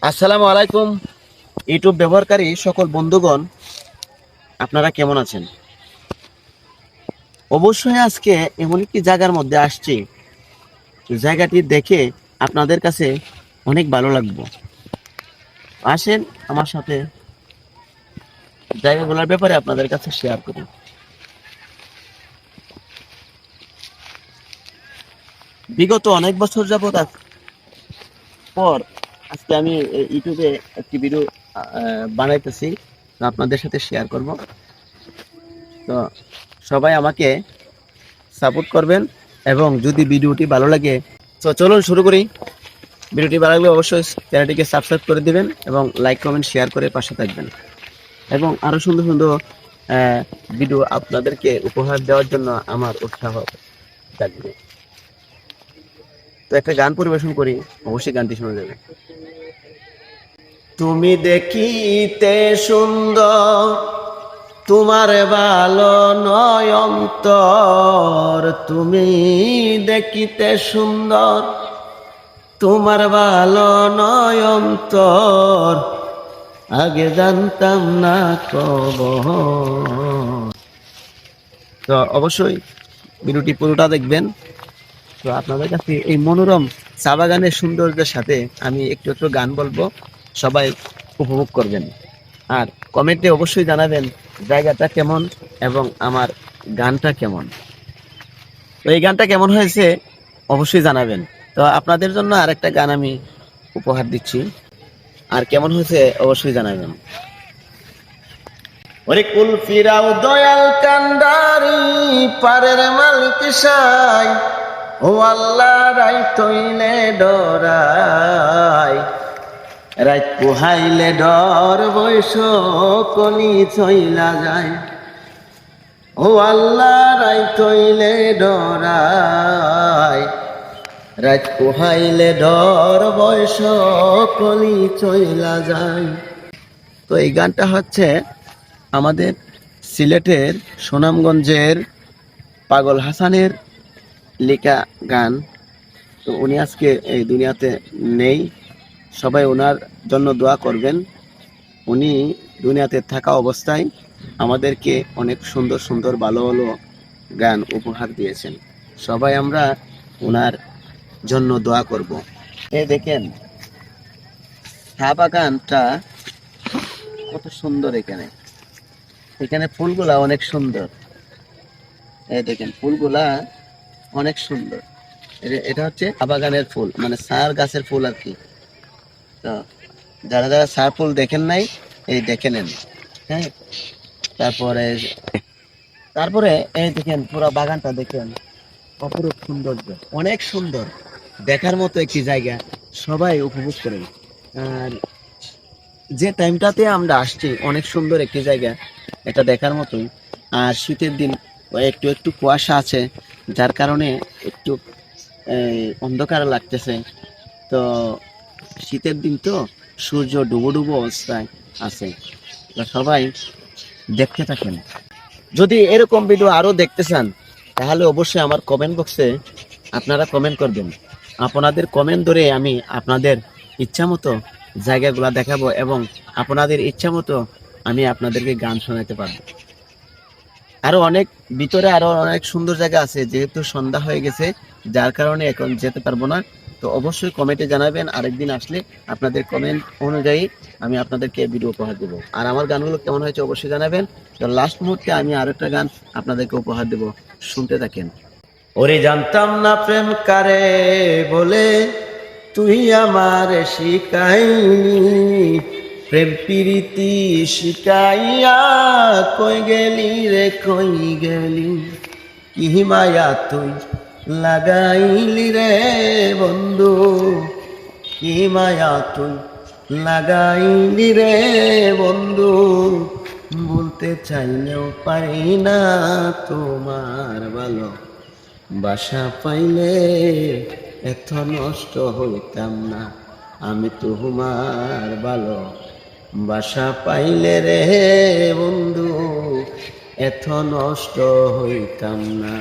আসসালামু আলাইকুম ইউটিউব ব্যবহারকারী সকল বন্ধুগণ, আপনারা কেমন আছেন? অবশ্যই আজকে এমন একটি জায়গার মধ্যে আসছি, জায়গাটি দেখে আপনাদের কাছে অনেক ভালো লাগবে। আসেন আমার সাথে জায়গাগুলোর ব্যাপারে আপনাদের কাছে শেয়ার করি। বিগত অনেক বছর যাবত পর আজকে আমি ইউটিউবে একটি ভিডিও বানাইতেছি, আপনাদের সাথে শেয়ার করব। তো সবাই আমাকে সাপোর্ট করবেন এবং যদি ভিডিওটি ভালো লাগে তো চলুন শুরু করি। ভিডিওটি ভালো লাগলে অবশ্যই চ্যানেলটিকে সাবস্ক্রাইব করে দিবেন এবং লাইক কমেন্ট শেয়ার করে পাশে থাকবেন এবং আরো সুন্দর সুন্দর ভিডিও আপনাদেরকে উপহার দেওয়ার জন্য আমার উৎসাহ থাকবে। তো একটা গান পরিবেশন করি, অবশ্যই গানটি শোনা যাবে। তুমি দেখিতে সুন্দর, তোমার ভালো নয় অন্তর। তুমি দেখিতে সুন্দর, তোমার ভালো নয় অন্তর। আগে জানতাম না খবর। তো অবশ্যই ভিডিওটি পুরোটা দেখবেন। তো আপনাদের কাছে এই মনোরম চা বাগানের সৌন্দর্যের সাথে আমি একটু একটু গান বলবো, সবাই উপভোগ করবেন আর কমেন্টে অবশ্যই জানাবেন জায়গাটা কেমন এবং আমার গানটা কেমন। তো এই গানটা কেমন হয়েছে অবশ্যই জানাবেন। তো আপনাদের জন্য আরেকটা গান আমি উপহার দিচ্ছি, আর কেমন হয়েছে অবশ্যই জানাবেন। ওরে কুল ফিরাও দয়াল কান্ডারি, পারের মালিক সাই, ও আল্লাহ রাই তৈলে ডরাই। রাত পোহাইলে ডর বৈশ কলি চইলা যায়। ও আল্লাহ রাই তৈলে ডরাই। রাত পোহাইলে ডর বৈশ কলি চইলা যায়। তো এই গানটা হচ্ছে আমাদের সিলেটের সুনামগঞ্জের পাগল হাসানের লেখা গান। তো উনি আজকে এই দুনিয়াতে নেই, সবাই ওনার জন্য দোয়া করবেন। উনি দুনিয়াতে থাকা অবস্থায় আমাদেরকে অনেক সুন্দর সুন্দর ভালো ভালো গান উপহার দিয়েছেন। সবাই আমরা ওনার জন্য দোয়া করব। এই দেখেন চা বাগানটা কত সুন্দর। এখানে এখানে ফুলগুলা অনেক সুন্দর। এই দেখেন ফুলগুলা অনেক সুন্দর। এটা হচ্ছে চা বাগানের ফুল, মানে সার গাছের ফুল আর কি। তো যারা যারা সার ফুল দেখেন নাই, এই দেখে নেন। হ্যাঁ, তারপরে তারপরে এই দেখেন পুরো বাগানটা দেখেন, অপরূপ সৌন্দর্য, অনেক সুন্দর, দেখার মতো একটি জায়গা, সবাই উপভোগ করেন। আর যে টাইমটাতে আমরা আসছি অনেক সুন্দর একটি জায়গা, এটা দেখার মতোই। আর শীতের দিন একটু একটু কুয়াশা আছে, যার কারণে একটু অন্ধকার লাগতেছে। তো শীতের দিন তো সূর্য ডুবো ডুবো অবস্থায় আছে। তো সবাই দেখতে থাকেন। যদি এরকম ভিডিও আরো দেখতে চান তাহলে অবশ্যই আমার কমেন্ট বক্সে আপনারা কমেন্ট করবেন। আপনাদের কমেন্ট ধরে আমি আপনাদের ইচ্ছা মতো জায়গাগুলো দেখাবো এবং আপনাদের ইচ্ছা মতো আমি আপনাদেরকে গান শোনাতে পারবো। আরো অনেক ভিতরে আরো অনেক সুন্দর জায়গা আছে, যেহেতু সন্ধ্যা হয়ে গেছে যার কারণে এখন যেতে পারবো না। তো অবশ্যই কমেন্টে জানাবেন, আরেকদিন আসলে আপনাদের কমেন্ট অনুযায়ী আমি আপনাদেরকে ভিডিও উপহার দেবো। আর আমার গানগুলো কেমন হয়েছে অবশ্যই জানাবেন। তো লাস্ট মুহূর্তে আমি আরেকটা গান আপনাদেরকে উপহার দেবো, শুনতে থাকেন। ওরে জানতাম না প্রেম কারে বলে, তুই আমার শিখাইনি। প্রেম প্রীতি শিখাইয়া কই গেলি রে কই গেলি। কি মায়া তুই লাগাইলি রে বন্ধু, কি মায়া তুই লাগাইলি রে বন্ধু। বলতে চাইলেও পারি না তোমার ভালো বাসা পাইলে এত নষ্ট হইতাম না। আমি তোমার ভালো বাসা পাইলে রে বন্ধু এত নষ্ট হইতাম না।